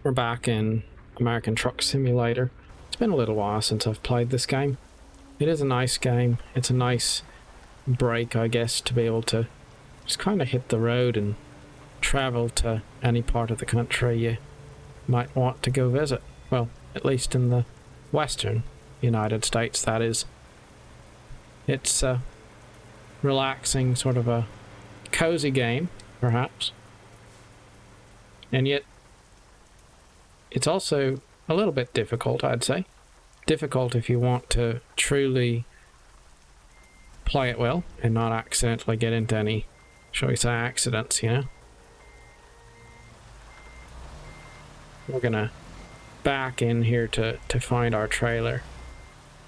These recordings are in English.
We're back in American Truck Simulator. It's been a little while since I've played this game. It is a nice game. It's a nice break, I guess, to be able to just kind of hit the road and travel to any part of the country you might want to go visit. Well, at least in the western United States, that is. It's a relaxing, sort of a cozy game, perhaps. And yet, it's also a little bit difficult, I'd say. Difficult if you want to truly play it well and not accidentally get into any, shall we say, accidents, you know? We're gonna back in here to find our trailer.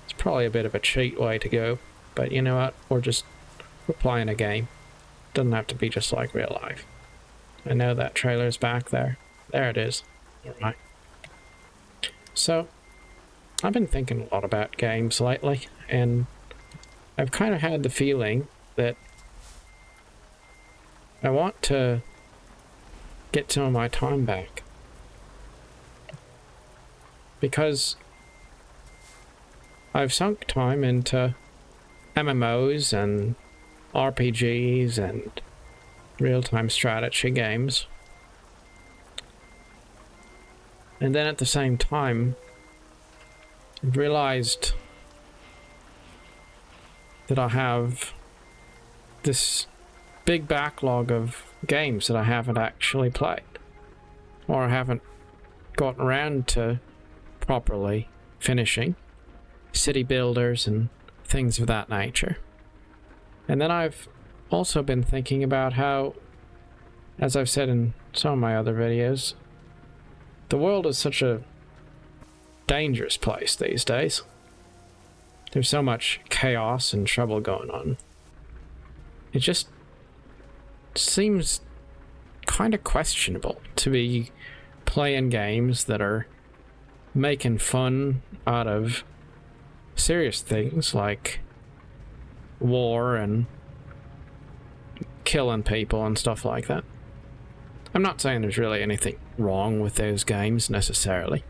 It's probably a bit of a cheat way to go, but you know what? We're playing a game. Doesn't have to be just like real life. I know that trailer's back there. There it is. Alright. So, I've been thinking a lot about games lately, and I've kind of had the feeling that I want to get some of my time back. Because I've sunk time into MMOs and RPGs and real-time strategy games. And then at the same time, I realized that I have this big backlog of games that I haven't actually played, or I haven't gotten around to properly finishing. City builders and things of that nature. And then I've also been thinking about how, as I've said in some of my other videos, the world is such a dangerous place these days. There's so much chaos and trouble going on. It just seems kind of questionable to be playing games that are making fun out of serious things like war and killing people and stuff like that. I'm not saying there's really anything wrong with those games necessarily,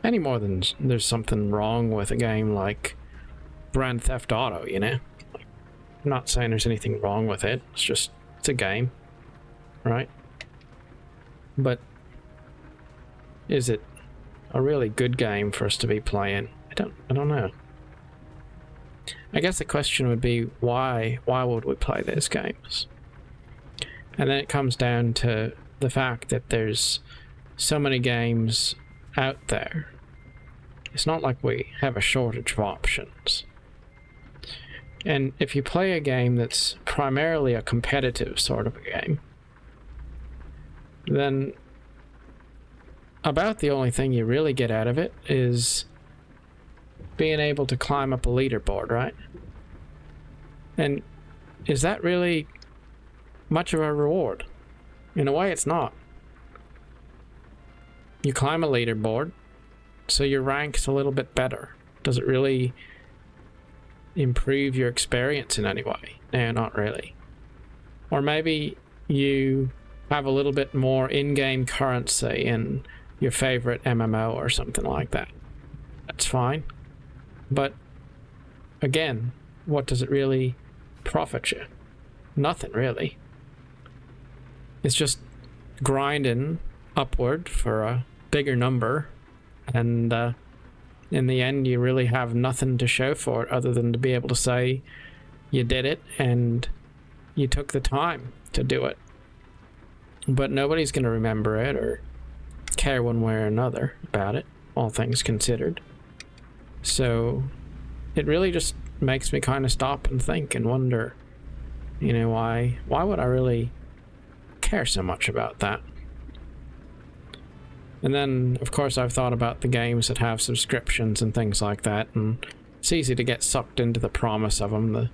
any more than there's something wrong with a game like Grand Theft Auto, you know? I'm not saying there's anything wrong with it. It's a game, right? But is it a really good game for us to be playing? I don't know. I guess the question would be, why would we play those games? And then it comes down to the fact that there's so many games out there. It's not like we have a shortage of options. And if you play a game that's primarily a competitive sort of a game, then about the only thing you really get out of it is being able to climb up a leaderboard, right? And is that really much of a reward? In a way, it's not. You climb a leaderboard, so your rank's a little bit better. Does it really improve your experience in any way? No, not really. Or maybe you have a little bit more in-game currency in your favorite MMO or something like that. That's fine. But again, what does it really profit you? Nothing really. It's just grinding upward for a bigger number, and in the end you really have nothing to show for it other than to be able to say you did it and you took the time to do it. But nobody's going to remember it or care one way or another about it, all things considered. So it really just makes me kind of stop and think and wonder, you know, why would I really care so much about that? And then, of course, I've thought about the games that have subscriptions and things like that, and it's easy to get sucked into the promise of them, the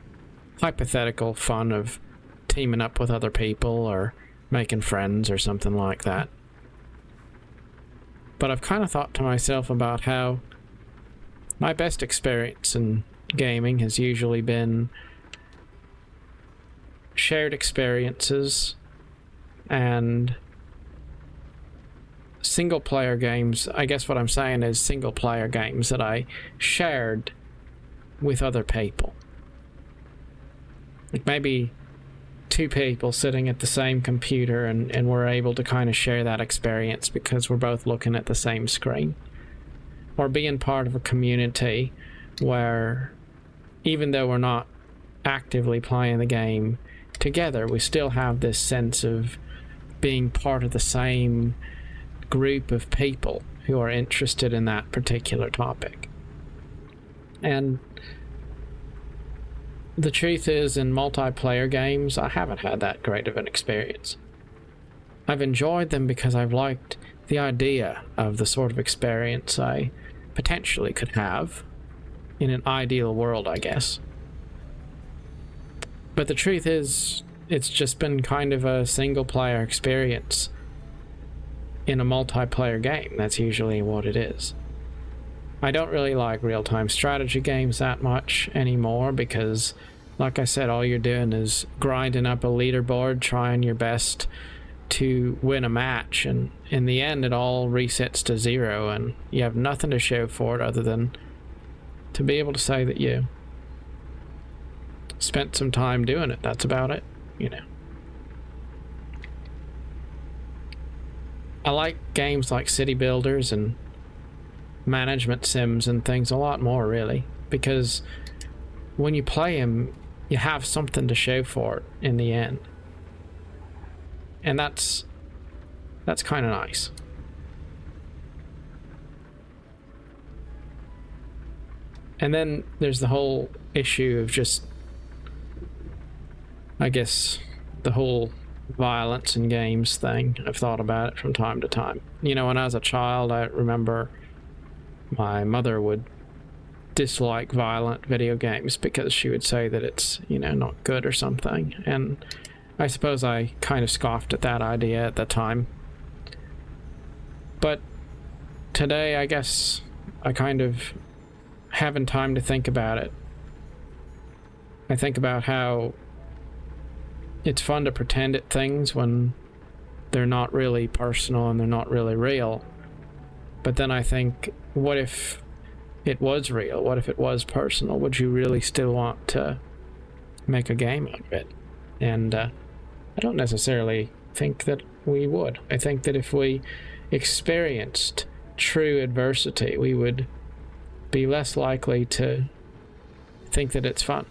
hypothetical fun of teaming up with other people or making friends or something like that. But I've kind of thought to myself about how my best experience in gaming has usually been shared experiences and single player games, I guess what I'm saying is single player games that I shared with other people. Like maybe two people sitting at the same computer and we're able to kind of share that experience because we're both looking at the same screen. Or being part of a community where even though we're not actively playing the game together, we still have this sense of being part of the same group of people who are interested in that particular topic. And the truth is, in multiplayer games, I haven't had that great of an experience. I've enjoyed them because I've liked the idea of the sort of experience I potentially could have in an ideal world, I guess. But the truth is, it's just been kind of a single-player experience in a multiplayer game. That's usually what it is. I don't really like real-time strategy games that much anymore because, like I said, all you're doing is grinding up a leaderboard, trying your best to win a match, and in the end it all resets to 0 and you have nothing to show for it other than to be able to say that you spent some time doing it. That's about it, you know. I like games like city builders and management sims and things a lot more, really, because when you play them you have something to show for it in the end, and that's kind of nice. And then there's the whole issue of just, I guess, the whole violence in games thing. I've thought about it from time to time. You know, when I was a child, I remember my mother would dislike violent video games because she would say that it's, you know, not good or something. And I suppose I kind of scoffed at that idea at the time. But today, I guess I kind of having time to think about it. I think about how it's fun to pretend at things when they're not really personal and they're not really real. But then I think, what if it was real? What if it was personal? Would you really still want to make a game out of it? And I don't necessarily think that we would. I think that if we experienced true adversity, we would be less likely to think that it's fun.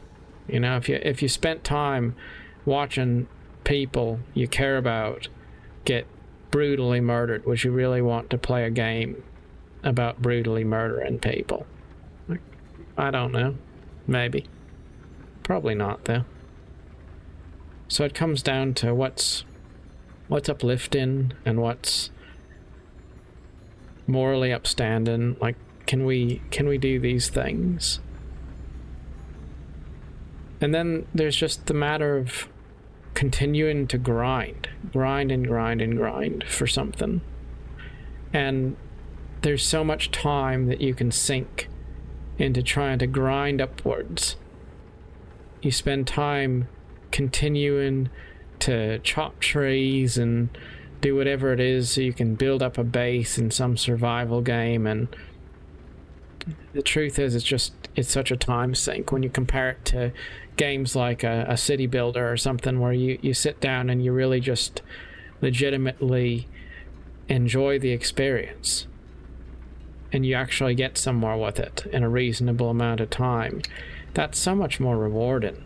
You know, if you spent time watching people you care about get brutally murdered, would you really want to play a game about brutally murdering people? I don't know. Maybe. Probably not, though. So it comes down to what's uplifting and what's morally upstanding. Like, can we do these things? And then there's just the matter of continuing to grind for something. And there's so much time that you can sink into trying to grind upwards. You spend time continuing to chop trees and do whatever it is so you can build up a base in some survival game, and the truth is it's such a time sink when you compare it to games like a city builder or something where you sit down and you really just legitimately enjoy the experience and you actually get somewhere with it in a reasonable amount of time. That's so much more rewarding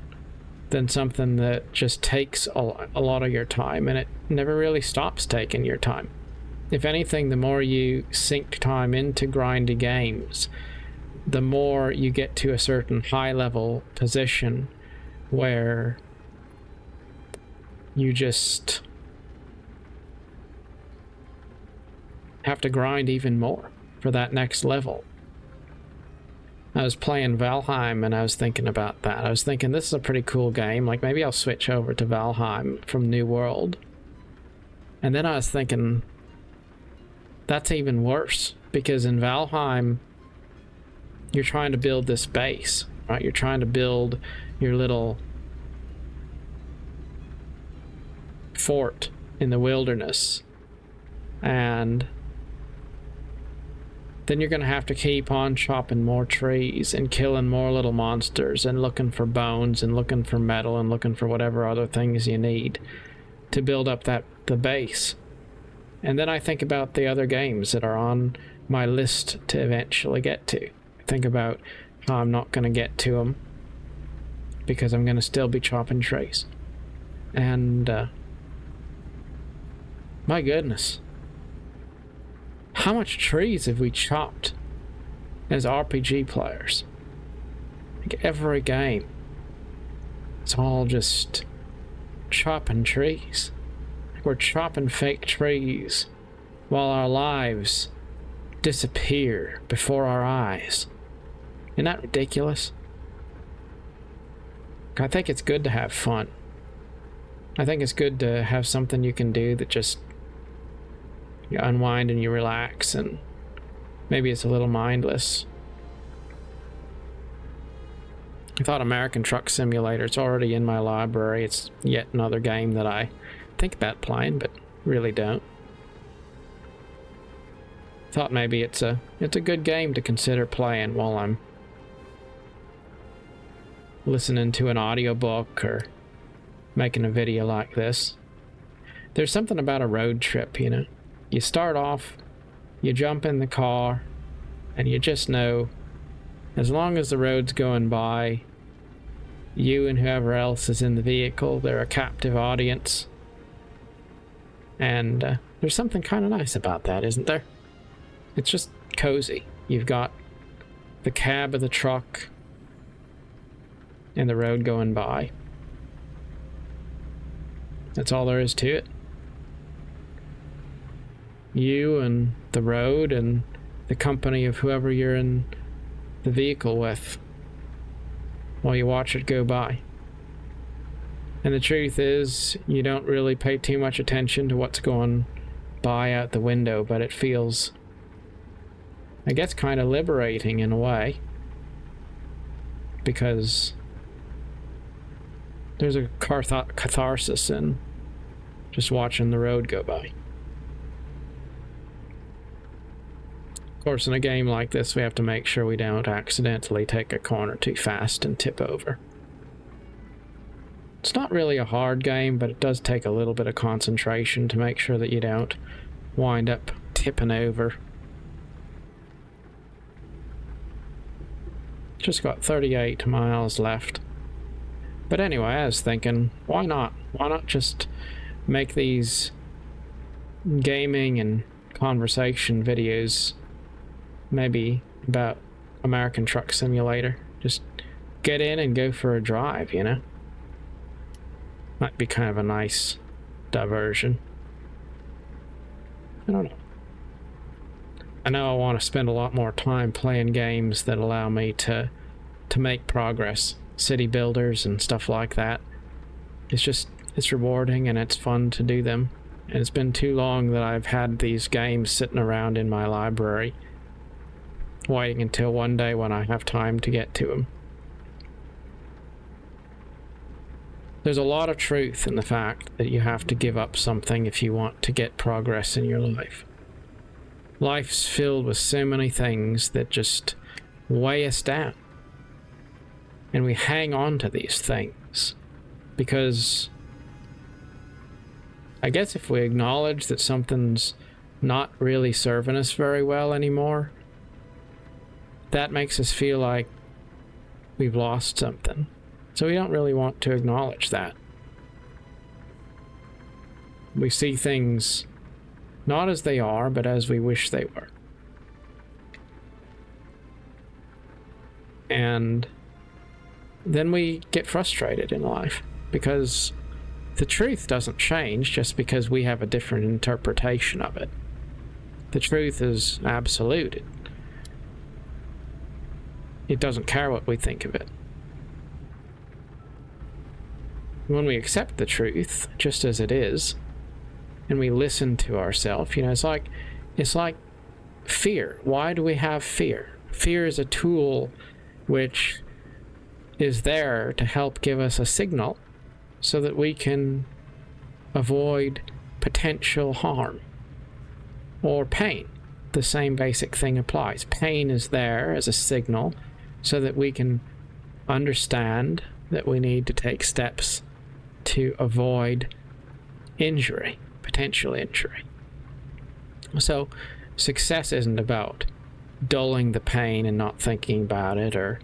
than something that just takes a lot of your time, and it never really stops taking your time. If anything, the more you sink time into grindy games, the more you get to a certain high level position where you just have to grind even more for that next level. I was playing Valheim and I was thinking about that. I was thinking, this is a pretty cool game. Like, maybe I'll switch over to Valheim from New World. And then I was thinking, that's even worse, because in Valheim, you're trying to build this base, right? You're trying to build your little fort in the wilderness. And then you're going to have to keep on chopping more trees and killing more little monsters and looking for bones and looking for metal and looking for whatever other things you need to build up the base. And then I think about the other games that are on my list to eventually get to. I think about how I'm not going to get to them because I'm going to still be chopping trees. And my goodness, how much trees have we chopped as RPG players? Like every game, it's all just chopping trees. Like we're chopping fake trees while our lives disappear before our eyes. Isn't that ridiculous? I think it's good to have fun. I think it's good to have something you can do that just you unwind and you relax, and maybe it's a little mindless. I thought American Truck Simulator, it's already in my library. It's yet another game that I think about playing, but really don't. Thought maybe it's a good game to consider playing while I'm listening to an audiobook or making a video like this. There's something about a road trip, you know. You start off, you jump in the car, and you just know, as long as the road's going by, you and whoever else is in the vehicle, they're a captive audience. And there's something kind of nice about that, isn't there? It's just cozy. You've got the cab of the truck and the road going by. That's all there is to it. You and the road and the company of whoever you're in the vehicle with while you watch it go by. And the truth is, you don't really pay too much attention to what's going by out the window, but it feels, I guess, kind of liberating in a way, because there's a catharsis in just watching the road go by. Of course, in a game like this, we have to make sure we don't accidentally take a corner too fast and tip over. It's not really a hard game, but it does take a little bit of concentration to make sure that you don't wind up tipping over. Just got 38 miles left. But anyway, I was thinking, why not? Why not just make these gaming and conversation videos maybe about American Truck Simulator? Just get in and go for a drive, you know? Might be kind of a nice diversion. I don't know. I know I want to spend a lot more time playing games that allow me to make progress. City builders and stuff like that. It's rewarding and it's fun to do them. And it's been too long that I've had these games sitting around in my library, waiting until one day when I have time to get to them. There's a lot of truth in the fact that you have to give up something if you want to get progress in your life. Life's filled with so many things that just weigh us down. And we hang on to these things because I guess if we acknowledge that something's not really serving us very well anymore, that makes us feel like we've lost something. So we don't really want to acknowledge that. We see things not as they are, but as we wish they were. And then we get frustrated in life because the truth doesn't change just because we have a different interpretation of it. The truth is absolute. It doesn't care what we think of it. When we accept the truth just as it is, and we listen to ourselves, you know, it's like fear. Why do we have fear? Fear is a tool which is there to help give us a signal so that we can avoid potential harm or pain. the same basic thing applies. Pain is there as a signal so that we can understand that we need to take steps to avoid injury, potential injury. So success isn't about dulling the pain and not thinking about it, or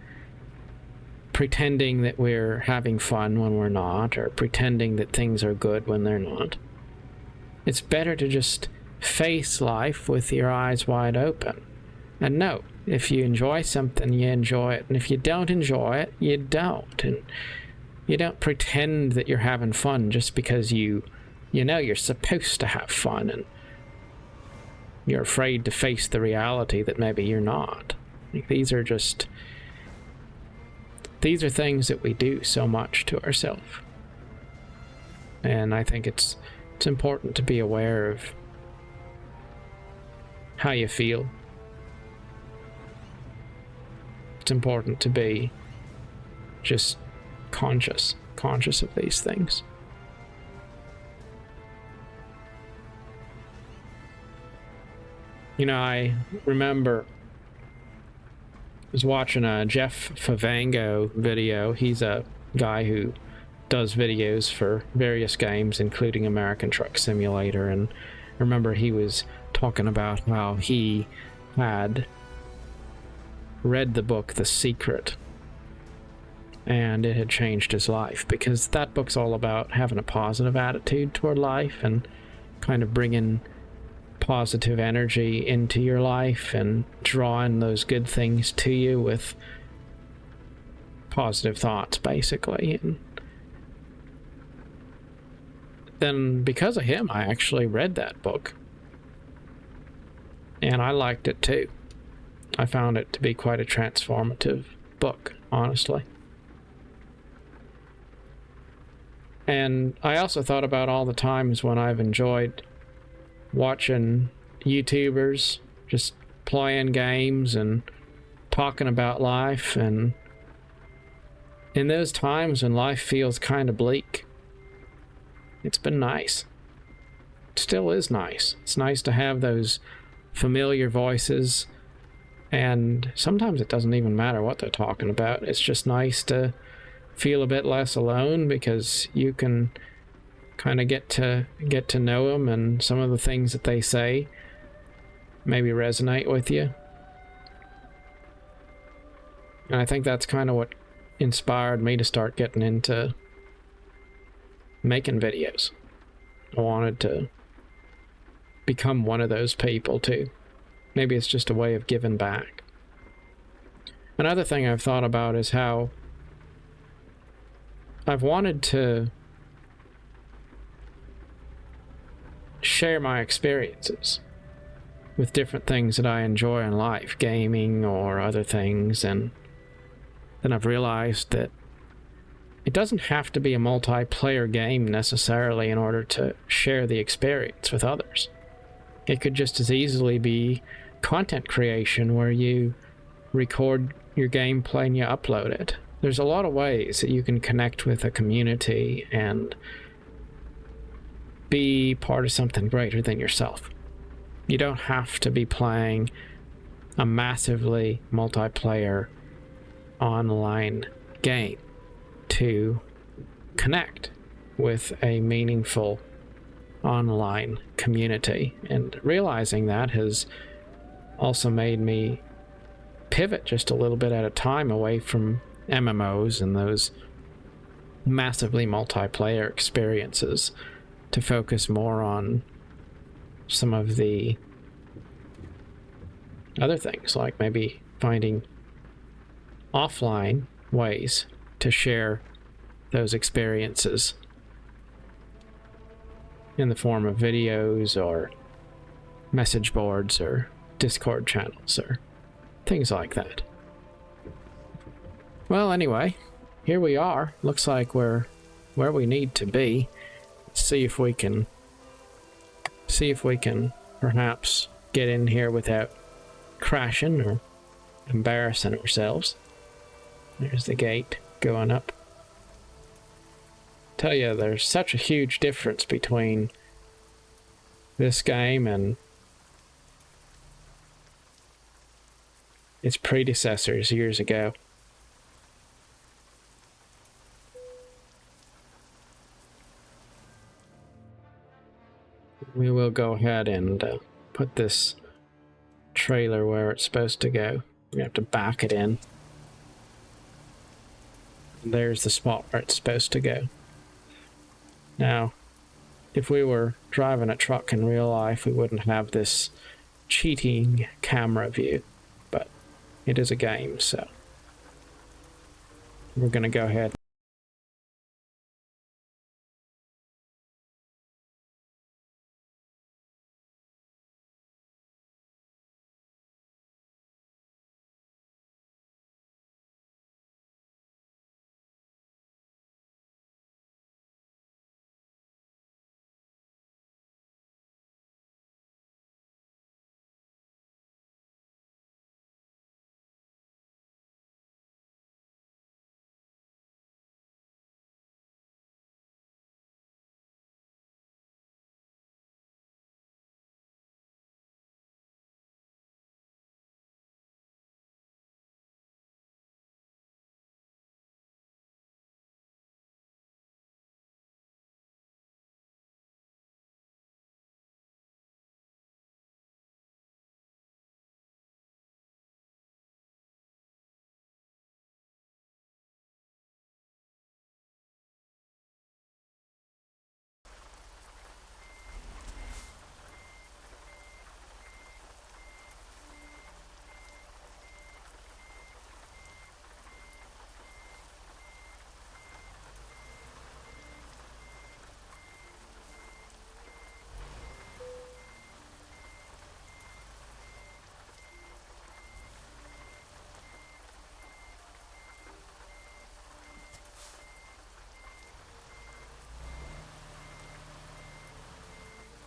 pretending that we're having fun when we're not, or pretending that things are good when they're not. It's better to just face life with your eyes wide open and know, if you enjoy something, you enjoy it, and if you don't enjoy it, you don't. And you don't pretend that you're having fun just because you know you're supposed to have fun, and you're afraid to face the reality that maybe you're not. Like, these are things that we do so much to ourselves. And I think it's important to be aware of how you feel. It's important to be just conscious of these things. You know, I remember I was watching a Jeff Favango video. He's a guy who does videos for various games, including American Truck Simulator, and I remember he was talking about how he had read the book The Secret, and it had changed his life, because that book's all about having a positive attitude toward life and kind of bringing positive energy into your life and drawing those good things to you with positive thoughts, basically. And then because of him, I actually read that book, and I liked it too. I found it to be quite a transformative book, honestly. And I also thought about all the times when I've enjoyed watching YouTubers just playing games and talking about life, and in those times when life feels kind of bleak, it's been nice. It still is nice. It's nice to have those familiar voices, and sometimes it doesn't even matter what they're talking about. It's just nice to feel a bit less alone, because you can kind of get to know them, and some of the things that they say maybe resonate with you. And I think that's kind of what inspired me to start getting into making videos. I wanted to become one of those people too. Maybe it's just a way of giving back. Another thing I've thought about is how I've wanted to share my experiences with different things that I enjoy in life, gaming or other things, and then I've realized that it doesn't have to be a multiplayer game necessarily in order to share the experience with others. It could just as easily be content creation where you record your gameplay and you upload it. There's a lot of ways that you can connect with a community and be part of something greater than yourself. You don't have to be playing a massively multiplayer online game to connect with a meaningful online community. And realizing that has also made me pivot just a little bit at a time away from MMOs and those massively multiplayer experiences to focus more on some of the other things, like maybe finding offline ways to share those experiences in the form of videos or message boards or Discord channels or things like that. Well, anyway, here we are. Looks like we're where we need to be. Let's see if we can perhaps get in here without crashing or embarrassing ourselves. There's the gate going up. Tell you, there's such a huge difference between this game and its predecessors years ago. We will go ahead and put this trailer where it's supposed to go. We have to back it in. There's the spot where it's supposed to go. Now, if we were driving a truck in real life, we wouldn't have this cheating camera view, but it is a game, so we're going to go ahead.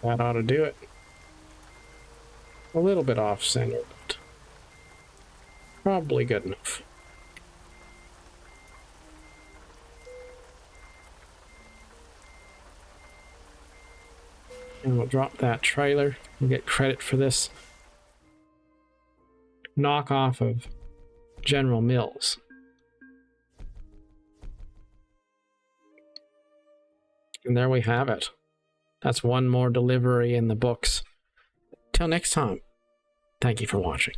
That ought to do it. A little bit off center, but probably good enough. And we'll drop that trailer and get credit for this knockoff of General Mills. And there we have it. That's one more delivery in the books. Till next time, thank you for watching.